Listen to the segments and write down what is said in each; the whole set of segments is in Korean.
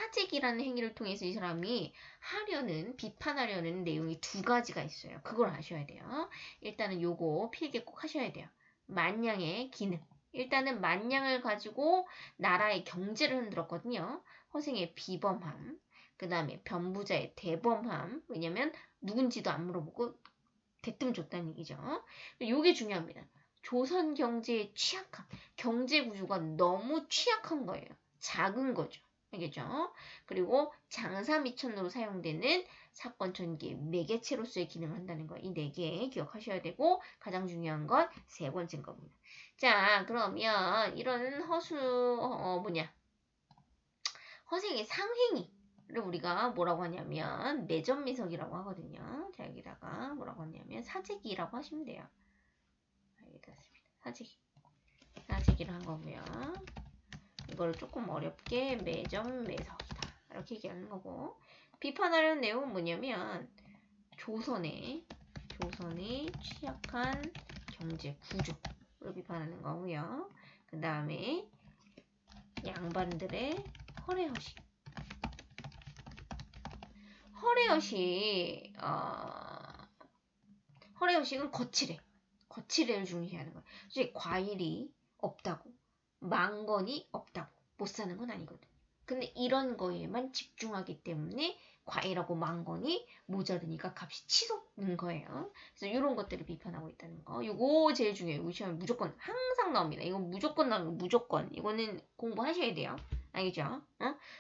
사직이라는 행위를 통해서 이 사람이 비판하려는 내용이 두 가지가 있어요. 그걸 아셔야 돼요. 일단은 요거 필기 꼭 하셔야 돼요. 만냥의 기능. 일단은 만냥을 가지고 나라의 경제를 흔들었거든요. 허생의 비범함. 그 다음에 변부자의 대범함. 왜냐면 누군지도 안 물어보고 대뜸 줬다는 얘기죠. 요게 중요합니다. 조선 경제의 취약함. 경제 구조가 너무 취약한 거예요. 작은 거죠. 알겠죠? 그리고 장사 미천으로 사용되는 사건 전개 매개체로서의 기능을 한다는 거. 이 네 개 기억하셔야 되고 가장 중요한 건 세 번째인 겁니다. 자, 그러면 이런 허생의 상행위를 우리가 뭐라고 하냐면 매점미석이라고 하거든요. 자, 여기다가 뭐라고 하냐면 사재기라고 하시면 돼요. 알겠습니다. 사재기를 한 거고요. 이걸 조금 어렵게 매점매석이다. 이렇게 얘기하는 거고. 비판하려는 내용은 뭐냐면 조선의 취약한 경제 구조를 비판하는 거고요. 그 다음에 양반들의 허례허식은 거칠애를 중시하는 거예요. 솔직히 과일이 없다고, 망건이 없다고 못 사는 건 아니거든요. 근데 이런 거에만 집중하기 때문에 과일하고 망건이 모자르니까 값이 치솟는 거예요. 그래서 이런 것들을 비판하고 있다는 거. 이거 제일 중요해요. 이거 시험에 무조건 항상 나옵니다. 이건 무조건 나오는 거, 무조건. 이거는 공부하셔야 돼요. 알겠죠?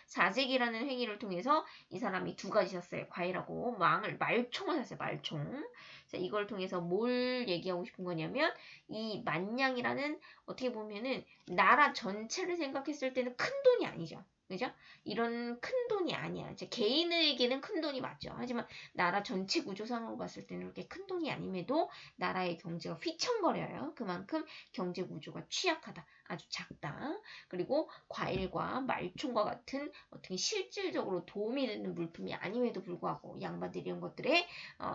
사재기라는 행위를 통해서 이 사람이 두 가지 샀어요. 과일하고 말총을 샀어요. 말총. 자, 이걸 통해서 뭘 얘기하고 싶은 거냐면 이 만냥이라는 어떻게 보면은 나라 전체를 생각했을 때는 큰 돈이 아니죠. 그죠? 이런 큰 돈이 아니야. 이제 개인에게는 큰 돈이 맞죠. 하지만 나라 전체 구조상으로 봤을 때는 그렇게 큰 돈이 아님에도 나라의 경제가 휘청거려요. 그만큼 경제 구조가 취약하다. 아주 작다. 그리고 과일과 말총과 같은 어떻게 실질적으로 도움이 되는 물품이 아님에도 불구하고 양반들이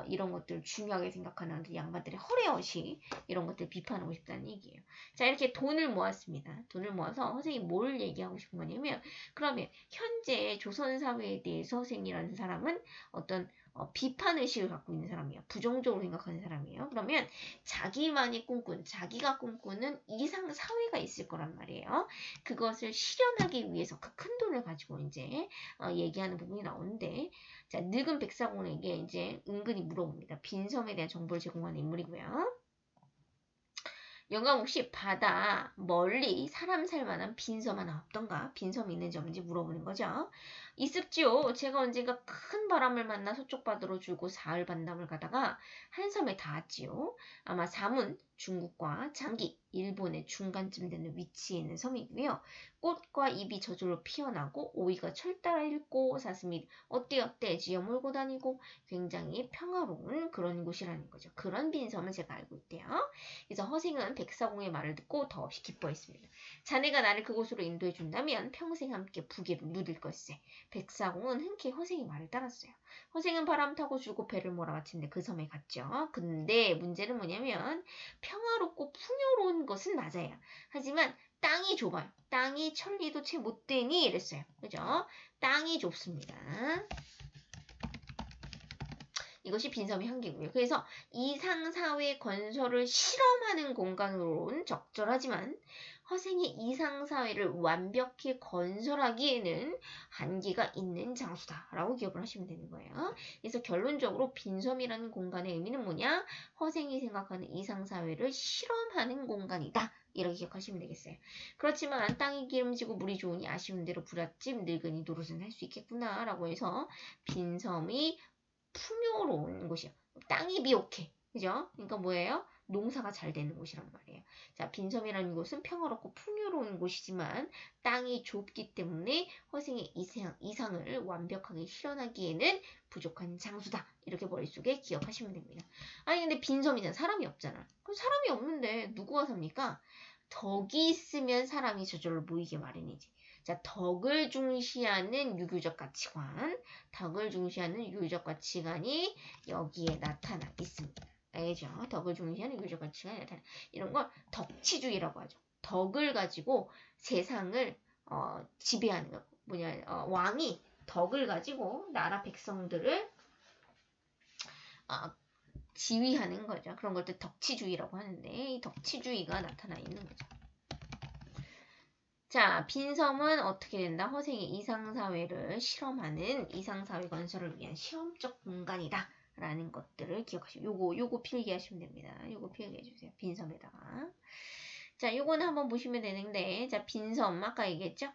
이런 것들을 중요하게 생각하는 양반들의 허례허식 이런 것들 비판하고 싶다는 얘기예요. 자, 이렇게 돈을 모았습니다. 돈을 모아서 선생님이 뭘 얘기하고 싶은 거냐면 그러면 현재 조선 사회에 대해서 선생이라는 사람은 어떤 비판의식을 갖고 있는 사람이에요. 부정적으로 생각하는 사람이에요. 그러면 자기가 꿈꾸는 이상 사회가 있을 거란 말이에요. 그것을 실현하기 위해서 그 큰 돈을 가지고 이제 얘기하는 부분이 나오는데, 자, 늙은 백사공에게 이제 은근히 물어봅니다. 빈섬에 대한 정보를 제공하는 인물이고요. 영감 혹시 바다 멀리 사람 살 만한 빈섬 하나 없던가? 빈섬이 있는지 없는지 물어보는 거죠. 있습지요. 제가 언젠가 큰 바람을 만나 서쪽 바다로 줄고 사흘 반담을 가다가 한 섬에 닿았지요. 아마 삼은 중국과 장기, 일본의 중간쯤 되는 위치에 있는 섬이고요. 꽃과 잎이 저절로 피어나고 오이가 철따라 읽고 사슴이 어때 지어 몰고 다니고 굉장히 평화로운 그런 곳이라는 거죠. 그런 빈섬을 제가 알고 있대요. 그래서 허생은 백사공의 말을 듣고 더없이 기뻐했습니다. 자네가 나를 그곳으로 인도해 준다면 평생 함께 부귀를 누릴 것세. 백사공은 흔쾌히 허생의 말을 따랐어요. 허생은 바람 타고 줄곧 배를 몰아마친데 그 섬에 갔죠. 근데 문제는 뭐냐면 평화롭고 풍요로운 것은 맞아요. 하지만 땅이 좁아요. 땅이 천리도 채 못 되니 이랬어요. 그죠? 땅이 좁습니다. 이것이 빈섬의 한계고요. 그래서 이상사회 건설을 실험하는 공간으로는 적절하지만 허생이 이상사회를 완벽히 건설하기에는 한계가 있는 장소다라고 기억을 하시면 되는 거예요. 그래서 결론적으로 빈섬이라는 공간의 의미는 뭐냐? 허생이 생각하는 이상사회를 실험하는 공간이다. 이렇게 기억하시면 되겠어요. 그렇지만 땅이 기름지고 물이 좋으니 아쉬운 대로 부잣집 늙은이 노릇은 할 수 있겠구나 라고 해서 빈섬이 풍요로운 곳이요. 땅이 비옥해. 그죠? 그러니까 뭐예요? 농사가 잘 되는 곳이란 말이에요. 자, 빈섬이라는 곳은 평화롭고 풍요로운 곳이지만 땅이 좁기 때문에 허생의 이상을 완벽하게 실현하기에는 부족한 장소다. 이렇게 머릿속에 기억하시면 됩니다. 아니 근데 빈섬이잖아. 사람이 없잖아. 그럼 사람이 없는데 누구가 삽니까? 덕이 있으면 사람이 저절로 모이게 마련이지. 자, 덕을 중시하는 유교적 가치관이 여기에 나타나 있습니다. 알겠죠? 덕을 중시하는 유교적 가치관이 나타나. 이런 걸 덕치주의라고 하죠. 덕을 가지고 세상을 지배하는 거. 왕이 덕을 가지고 나라 백성들을 지휘하는 거죠. 그런 것들 덕치주의라고 하는데 이 덕치주의가 나타나 있는 거죠. 자, 빈섬은 어떻게 된다? 허생의 이상사회를 실험하는 이상사회 건설을 위한 실험적 공간이다. 라는 것들을 기억하시고 요거 필기하시면 됩니다. 요거 필기해주세요. 빈섬에다가. 자, 요거는 한번 보시면 되는데 자, 빈섬 아까 얘기했죠?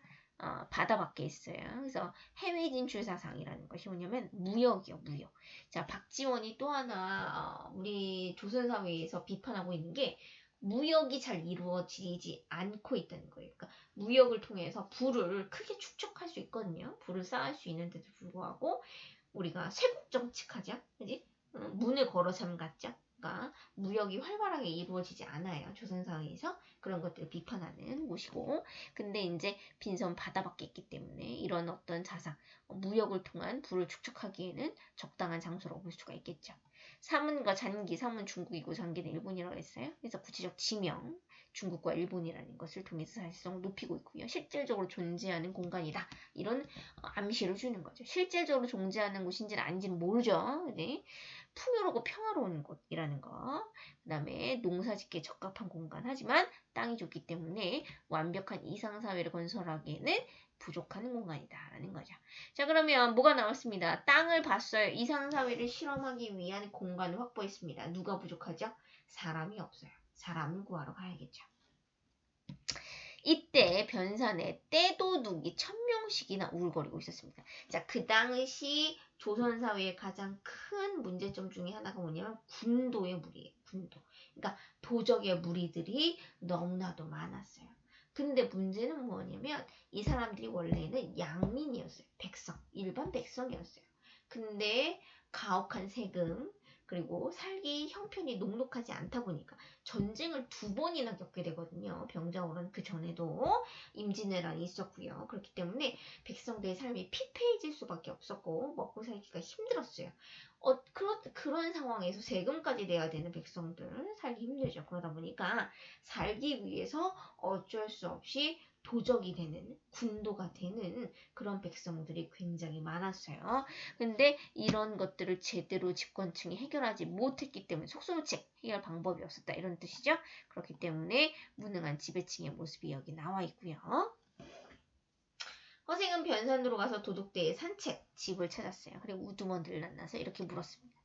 바다 밖에 있어요. 그래서 해외 진출 사상이라는 것이 뭐냐면 무역이요, 무역. 자, 박지원이 또 하나 우리 조선 사회에서 비판하고 있는 게 무역이 잘 이루어지지 않고 있다는 거예요. 그러니까 무역을 통해서 부를 크게 축적할 수 있거든요. 부를 쌓을 수 있는데도 불구하고 우리가 쇄국 정치하자, 그지? 문을 걸어 잠갔자. 그러니까 무역이 활발하게 이루어지지 않아요. 조선 사회에서 그런 것들을 비판하는 곳이고, 근데 이제 빈섬 바다밖에 있기 때문에 이런 어떤 자상, 무역을 통한 부를 축적하기에는 적당한 장소로 볼 수가 있겠죠. 사문과 잔기, 사문 중국이고 잔기는 일본이라고 했어요. 그래서 구체적 지명, 중국과 일본이라는 것을 통해서 사실성을 높이고 있고요. 실질적으로 존재하는 공간이다. 이런 암시를 주는 거죠. 실질적으로 존재하는 곳인지는 아닌지는 모르죠. 네. 풍요롭고 평화로운 곳이라는 거. 그 다음에 농사짓기에 적합한 공간. 하지만 땅이 좋기 때문에 완벽한 이상사회를 건설하기에는 부족한 공간이다라는 거죠. 자, 그러면 뭐가 나왔습니다. 땅을 봤어요. 이상사회를 실험하기 위한 공간을 확보했습니다. 누가 부족하죠? 사람이 없어요. 사람을 구하러 가야겠죠. 이때 변산에 떼도둑이 1000명씩이나 우글거리고 있었습니다. 자, 그 당시 조선사회의 가장 큰 문제점 중에 하나가 뭐냐면 군도의 무리예요. 군도. 그러니까 도적의 무리들이 너무나도 많았어요. 근데 문제는 뭐냐면 이 사람들이 원래는 양민이었어요. 백성, 일반 백성이었어요. 근데 가혹한 세금, 그리고 살기 형편이 녹록하지 않다 보니까 전쟁을 2번이나 겪게 되거든요. 병자호란 그 전에도 임진왜란이 있었고요. 그렇기 때문에 백성들의 삶이 피폐해질 수밖에 없었고 먹고 살기가 힘들었어요. 그런 상황에서 세금까지 내야 되는 백성들 살기 힘들죠. 그러다 보니까 살기 위해서 어쩔 수 없이 도적이 되는, 군도가 되는 그런 백성들이 굉장히 많았어요. 근데 이런 것들을 제대로 집권층이 해결하지 못했기 때문에 속수무책 해결 방법이 없었다 이런 뜻이죠. 그렇기 때문에 무능한 지배층의 모습이 여기 나와 있고요. 허생은 변산으로 가서 도둑대의 산책 집을 찾았어요. 그리고 우두머리를 만나서 이렇게 물었습니다.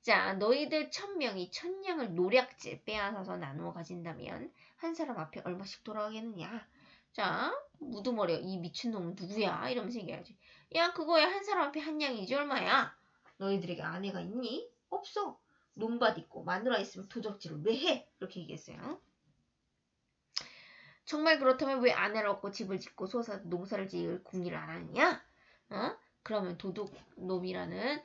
자, 너희들 1000명이 1000냥을 노략질 빼앗아서 나누어 가진다면 한 사람 앞에 얼마씩 돌아가겠느냐? 자, 우두머리 이 미친놈은 누구야? 이러면서 얘기하지. 야, 그거야 한 사람 앞에 한 냥이지 얼마야? 너희들에게 아내가 있니? 없어. 논밭 있고 마누라 있으면 도적질을 왜 해? 이렇게 얘기했어요. 정말 그렇다면 왜 아내를 얻고 집을 짓고 농사를 지을 궁리를 안 하느냐? 그러면 도둑놈이라는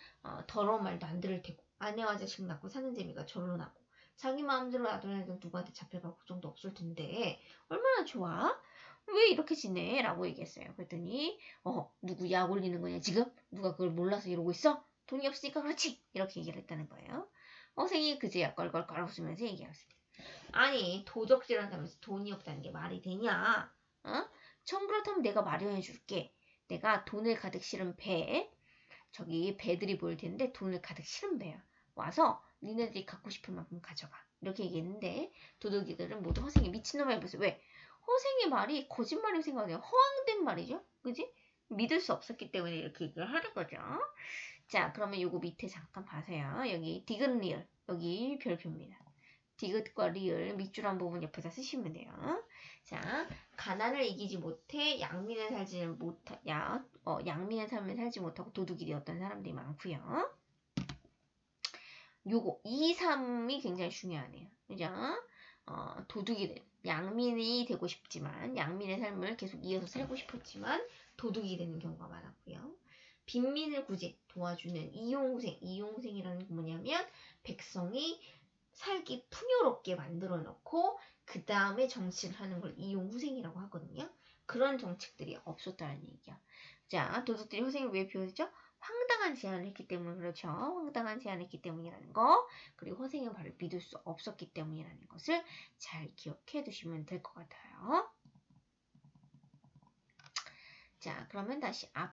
더러운 말도 안 들을 테고 아내와 자식 낳고 사는 재미가 절로 나고 자기 마음대로 놔두는 애들 누구한테 잡혀갈 걱정도 없을 텐데 얼마나 좋아? 왜 이렇게 지내? 라고 얘기했어요. 그랬더니 누구 약 올리는 거냐 지금? 누가 그걸 몰라서 이러고 있어? 돈이 없으니까 그렇지! 이렇게 얘기를 했다는 거예요. 허생이 그제야 껄껄껄 웃으면서 얘기했습니다. 아니 도적질 한다면서 돈이 없다는 게 말이 되냐? 전 그렇다면 내가 마련해 줄게. 내가 돈을 가득 실은 배, 저기 배들이 보일 텐데 돈을 가득 실은 배야. 와서 니네들이 갖고 싶은 만큼 가져가. 이렇게 얘기했는데 도둑이들은 모두 허생이 미친놈이야. 무슨 왜? 허생의 말이 거짓말이 생각해요. 허황된 말이죠. 그지? 믿을 수 없었기 때문에 이렇게 얘기를 하는 거죠. 자, 그러면 요거 밑에 잠깐 봐세요. 여기 디귿리을 여기 별표입니다. 디귿과 리을 밑줄 한 부분 옆에다 쓰시면 돼요. 자, 가난을 이기지 못해 양민의 삶을 살지 못하고 도둑이 되었던 사람들이 많고요. 요거 2, 3이 굉장히 중요하네요. 그죠? 양민이 되고 싶지만 양민의 삶을 계속 이어서 살고 싶었지만 도둑이 되는 경우가 많았고요. 빈민을 굳이 도와주는 이용생이라는 게 뭐냐면 백성이 살기 풍요롭게 만들어 놓고 그 다음에 정치를 하는 걸 이용후생이라고 하거든요. 그런 정책들이 없었다는 얘기야. 자, 도둑들이 후생을 왜 비워주죠? 황당한 제안을 했기 때문에 그렇죠. 황당한 제안을 했기 때문이라는 거. 그리고 허생의 말을 믿을 수 없었기 때문이라는 것을 잘 기억해 두시면 될 것 같아요. 자, 그러면 다시 앞